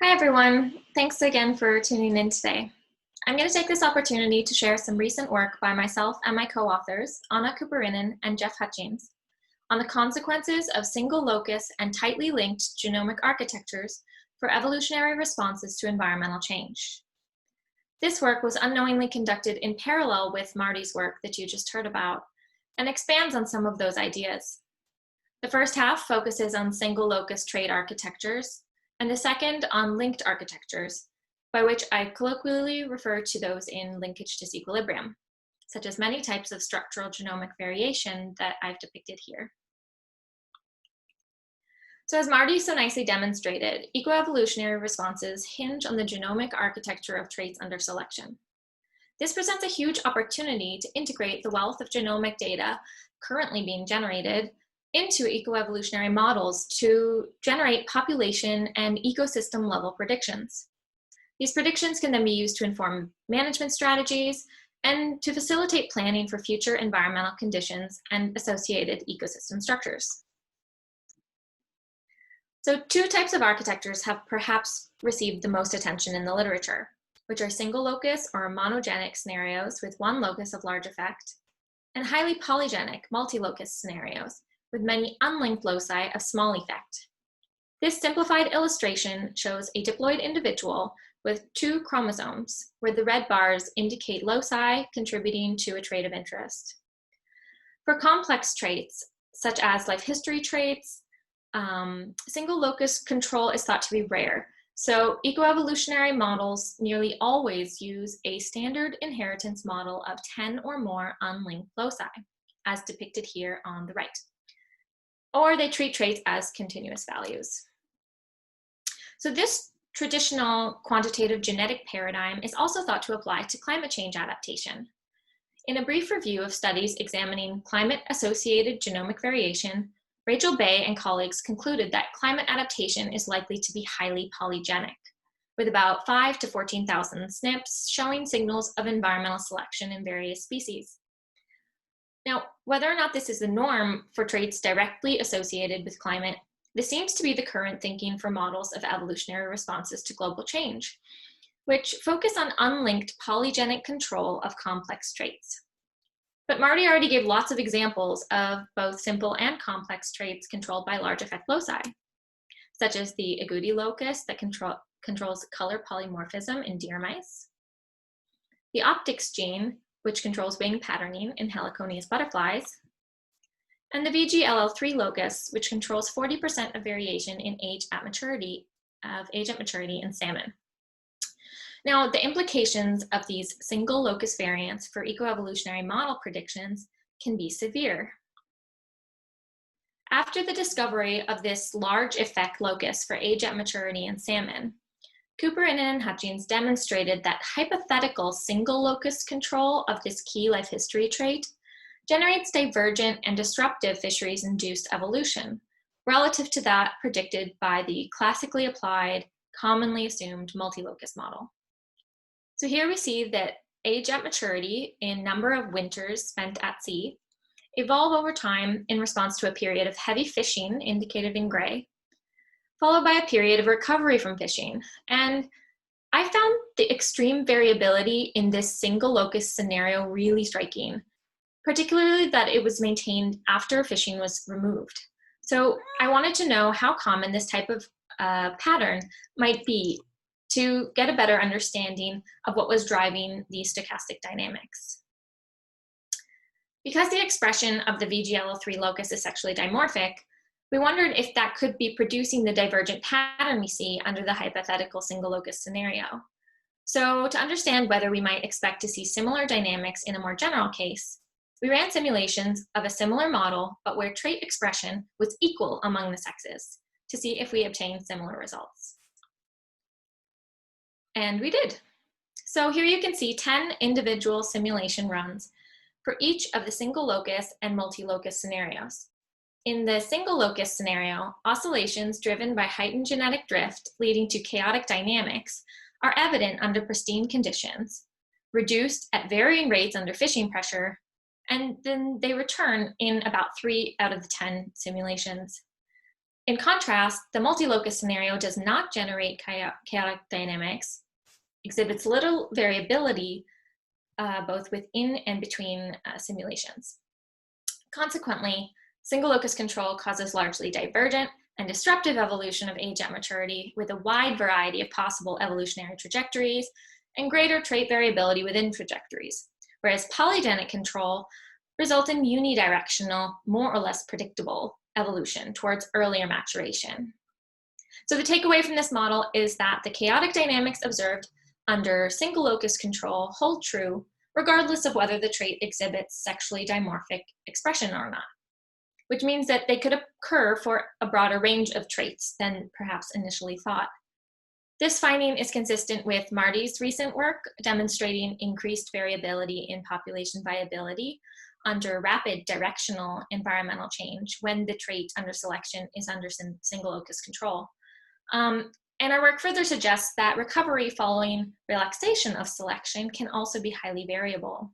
Hi everyone, thanks again for tuning in today. I'm going to take this opportunity to share some recent work by myself and my co-authors, Anna Kuperinen and Jeff Hutchings, on the consequences of single-locus and tightly linked genomic architectures for evolutionary responses to environmental change. This work was unknowingly conducted in parallel with Marty's work that you just heard about, and expands on some of those ideas. The first half focuses on single-locus trait architectures, and the second on linked architectures, by which I colloquially refer to those in linkage disequilibrium, such as many types of structural genomic variation that I've depicted here. So as Marty so nicely demonstrated, eco-evolutionary responses hinge on the genomic architecture of traits under selection. This presents a huge opportunity to integrate the wealth of genomic data currently being generated into eco-evolutionary models to generate population and ecosystem level predictions. These predictions can then be used to inform management strategies and to facilitate planning for future environmental conditions and associated ecosystem structures. So two types of architectures have perhaps received the most attention in the literature, which are single locus or monogenic scenarios with one locus of large effect, and highly polygenic multi-locus scenarios with many unlinked loci of small effect. This simplified illustration shows a diploid individual with 2 chromosomes, where the red bars indicate loci contributing to a trait of interest. For complex traits, such as life history traits, single locus control is thought to be rare. So eco-evolutionary models nearly always use a standard inheritance model of 10 or more unlinked loci, as depicted here on the right. Or they treat traits as continuous values. So this traditional quantitative genetic paradigm is also thought to apply to climate change adaptation. In a brief review of studies examining climate-associated genomic variation, Rachel Bay and colleagues concluded that climate adaptation is likely to be highly polygenic, with about 5 to 14,000 SNPs showing signals of environmental selection in various species. Now, whether or not this is the norm for traits directly associated with climate, this seems to be the current thinking for models of evolutionary responses to global change, which focus on unlinked polygenic control of complex traits. But Marty already gave lots of examples of both simple and complex traits controlled by large effect loci, such as the agouti locus that controls color polymorphism in deer mice, the optics gene, which controls wing patterning in heliconius butterflies, and the VGLL3 locus, which controls 40% of variation in age at maturity in salmon. Now, the implications of these single locus variants for eco-evolutionary model predictions can be severe. After the discovery of this large effect locus for age at maturity in salmon, Kuperinen and Hutchings demonstrated that hypothetical single locus control of this key life history trait generates divergent and disruptive fisheries-induced evolution relative to that predicted by the classically applied, commonly assumed multi-locus model. So here we see that age at maturity in number of winters spent at sea evolve over time in response to a period of heavy fishing, indicated in gray, followed by a period of recovery from fishing. And I found the extreme variability in this single locus scenario really striking, particularly that it was maintained after fishing was removed. So I wanted to know how common this type of pattern might be to get a better understanding of what was driving these stochastic dynamics. Because the expression of the VGLL3 locus is sexually dimorphic, we wondered if that could be producing the divergent pattern we see under the hypothetical single locus scenario. So to understand whether we might expect to see similar dynamics in a more general case, we ran simulations of a similar model, but where trait expression was equal among the sexes to see if we obtained similar results. And we did. So here you can see 10 individual simulation runs for each of the single locus and multi-locus scenarios. In the single locus scenario, oscillations driven by heightened genetic drift leading to chaotic dynamics are evident under pristine conditions, reduced at varying rates under fishing pressure, and then they return in about 3 out of the 10 simulations. In contrast, the multi-locus scenario does not generate chaotic dynamics, exhibits little variability both within and between simulations. Consequently, single locus control causes largely divergent and disruptive evolution of age at maturity with a wide variety of possible evolutionary trajectories and greater trait variability within trajectories, whereas polygenic control results in unidirectional, more or less predictable evolution towards earlier maturation. So the takeaway from this model is that the chaotic dynamics observed under single locus control hold true regardless of whether the trait exhibits sexually dimorphic expression or not, which means that they could occur for a broader range of traits than perhaps initially thought. This finding is consistent with Marty's recent work demonstrating increased variability in population viability under rapid directional environmental change when the trait under selection is under single locus control. And our work further suggests that recovery following relaxation of selection can also be highly variable.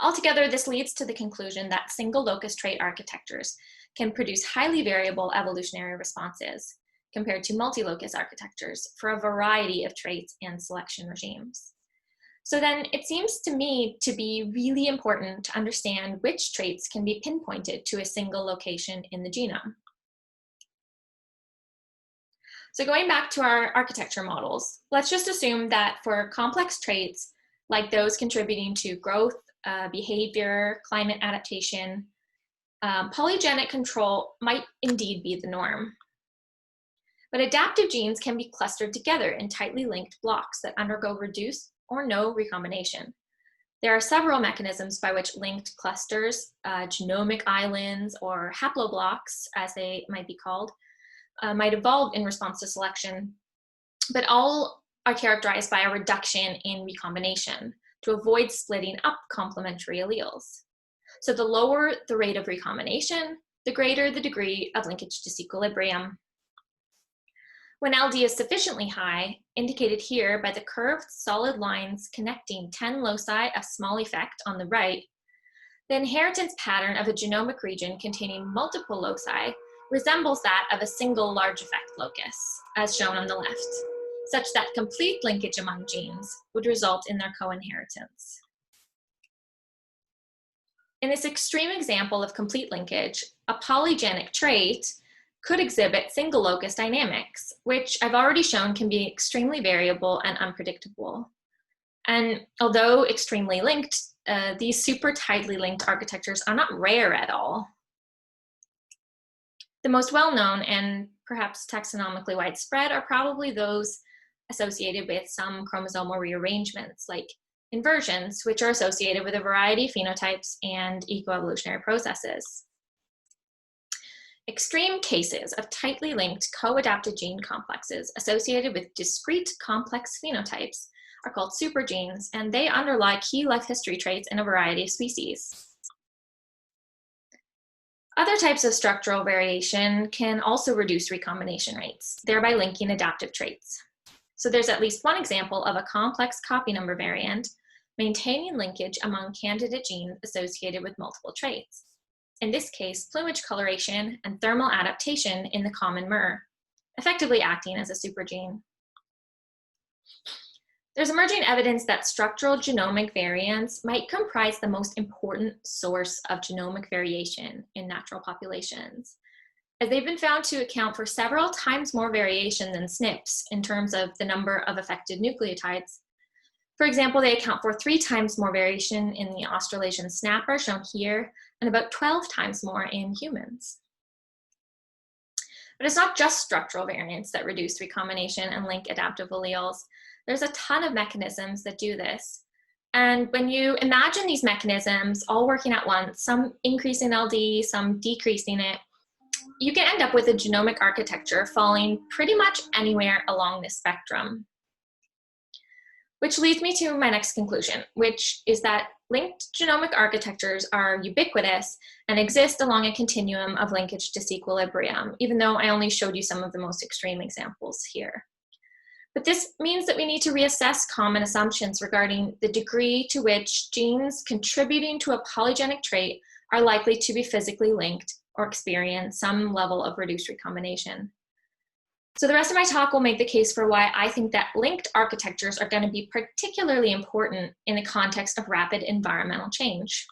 Altogether, this leads to the conclusion that single locus trait architectures can produce highly variable evolutionary responses compared to multi-locus architectures for a variety of traits and selection regimes. So then it seems to me to be really important to understand which traits can be pinpointed to a single location in the genome. So going back to our architecture models, let's just assume that for complex traits, like those contributing to growth, behavior, climate adaptation, polygenic control might indeed be the norm. But adaptive genes can be clustered together in tightly linked blocks that undergo reduced or no recombination. There are several mechanisms by which linked clusters, genomic islands, or haploblocks, as they might be called, might evolve in response to selection, but all are characterized by a reduction in recombination to avoid splitting up complementary alleles. So the lower the rate of recombination, the greater the degree of linkage disequilibrium. When LD is sufficiently high, indicated here by the curved solid lines connecting 10 loci of small effect on the right, the inheritance pattern of a genomic region containing multiple loci resembles that of a single large effect locus, as shown on the left, such that complete linkage among genes would result in their co-inheritance. In this extreme example of complete linkage, a polygenic trait could exhibit single locus dynamics, which I've already shown can be extremely variable and unpredictable. And although extremely linked, these super tightly linked architectures are not rare at all. The most well-known and perhaps taxonomically widespread are probably those associated with some chromosomal rearrangements, like inversions, which are associated with a variety of phenotypes and eco-evolutionary processes. Extreme cases of tightly linked co-adapted gene complexes associated with discrete complex phenotypes are called supergenes, and they underlie key life history traits in a variety of species. Other types of structural variation can also reduce recombination rates, thereby linking adaptive traits. So there's at least one example of a complex copy number variant maintaining linkage among candidate genes associated with multiple traits. In this case, plumage coloration and thermal adaptation in the common myrrh, effectively acting as a supergene. There's emerging evidence that structural genomic variants might comprise the most important source of genomic variation in natural populations, as they've been found to account for several times more variation than SNPs in terms of the number of affected nucleotides. For example, they account for 3 times more variation in the Australasian snapper, shown here, and about 12 times more in humans. But it's not just structural variants that reduce recombination and link adaptive alleles. There's a ton of mechanisms that do this. And when you imagine these mechanisms all working at once, some increasing LD, some decreasing it, you can end up with a genomic architecture falling pretty much anywhere along this spectrum. Which leads me to my next conclusion, which is that linked genomic architectures are ubiquitous and exist along a continuum of linkage disequilibrium, even though I only showed you some of the most extreme examples here. But this means that we need to reassess common assumptions regarding the degree to which genes contributing to a polygenic trait are likely to be physically linked or experience some level of reduced recombination. So the rest of my talk will make the case for why I think that linked architectures are going to be particularly important in the context of rapid environmental change.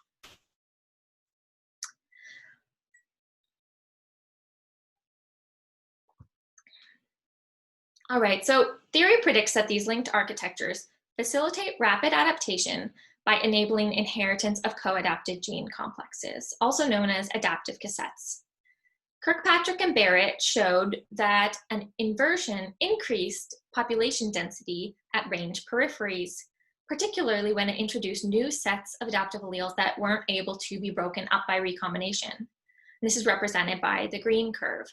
All right, so theory predicts that these linked architectures facilitate rapid adaptation by enabling inheritance of co-adapted gene complexes, also known as adaptive cassettes. Kirkpatrick and Barrett showed that an inversion increased population density at range peripheries, particularly when it introduced new sets of adaptive alleles that weren't able to be broken up by recombination. And this is represented by the green curve.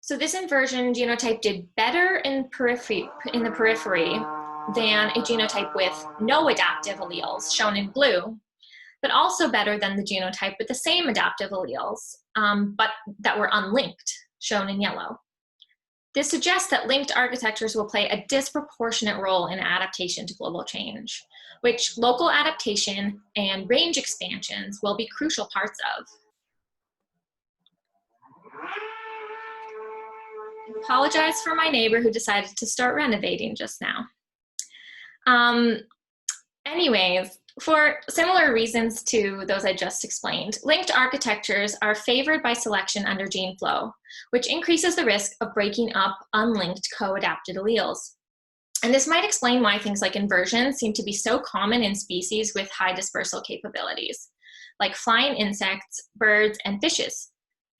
So this inversion genotype did better in the periphery than a genotype with no adaptive alleles, shown in blue, but also better than the genotype with the same adaptive alleles, but that were unlinked, shown in yellow. This suggests that linked architectures will play a disproportionate role in adaptation to global change, which local adaptation and range expansions will be crucial parts of. I apologize for my neighbor who decided to start renovating just now. Anyways, for similar reasons to those I just explained, linked architectures are favored by selection under gene flow, which increases the risk of breaking up unlinked co-adapted alleles. And this might explain why things like inversion seem to be so common in species with high dispersal capabilities, like flying insects, birds, and fishes,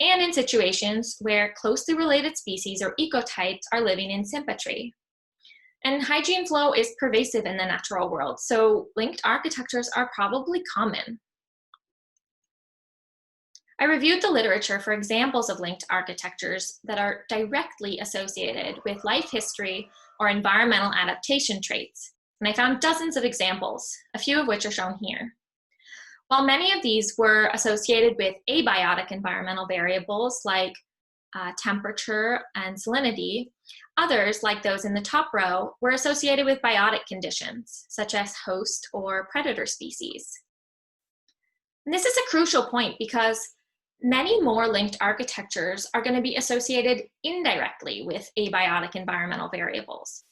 and in situations where closely related species or ecotypes are living in symmetry. And high gene flow is pervasive in the natural world, so linked architectures are probably common. I reviewed the literature for examples of linked architectures that are directly associated with life history or environmental adaptation traits, and I found dozens of examples, a few of which are shown here. While many of these were associated with abiotic environmental variables like temperature and salinity, others, like those in the top row, were associated with biotic conditions, such as host or predator species. And this is a crucial point because many more linked architectures are going to be associated indirectly with abiotic environmental variables.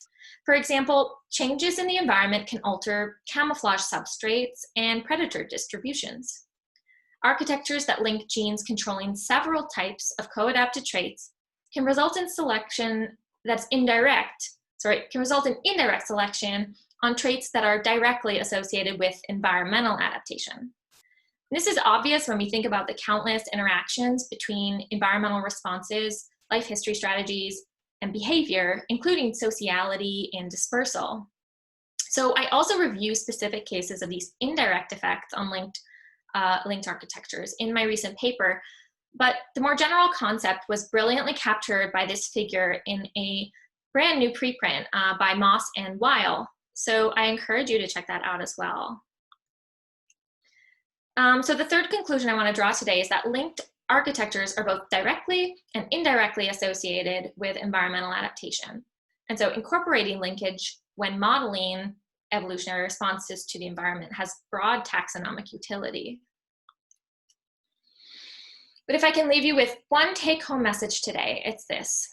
For example, changes in the environment can alter camouflage substrates and predator distributions. Architectures that link genes controlling several types of co-adapted traits can result in selection that's indirect selection on traits that are directly associated with environmental adaptation. This is obvious when we think about the countless interactions between environmental responses, life history strategies, and behavior, including sociality and dispersal. So I also review specific cases of these indirect effects on linked architectures in my recent paper, but the more general concept was brilliantly captured by this figure in a brand new preprint by Moss and Weil. So I encourage you to check that out as well. So the third conclusion I want to draw today is that linked architectures are both directly and indirectly associated with environmental adaptation. And so incorporating linkage when modeling evolutionary responses to the environment has broad taxonomic utility. But if I can leave you with one take-home message today, it's this.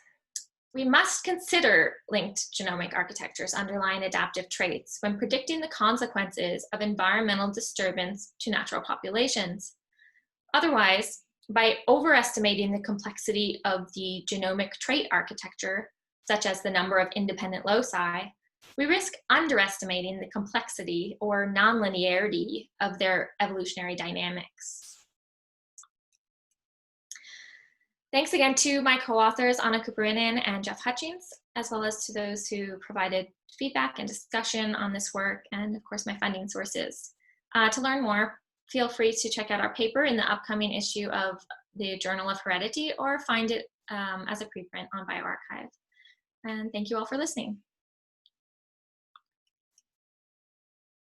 We must consider linked genomic architectures underlying adaptive traits when predicting the consequences of environmental disturbance to natural populations. Otherwise, by overestimating the complexity of the genomic trait architecture, such as the number of independent loci, we risk underestimating the complexity or nonlinearity of their evolutionary dynamics. Thanks again to my co-authors, Anna Kuperinen and Jeff Hutchings, as well as to those who provided feedback and discussion on this work, and of course my funding sources. To learn more, feel free to check out our paper in the upcoming issue of the Journal of Heredity, or find it as a preprint on bioRxiv. And thank you all for listening.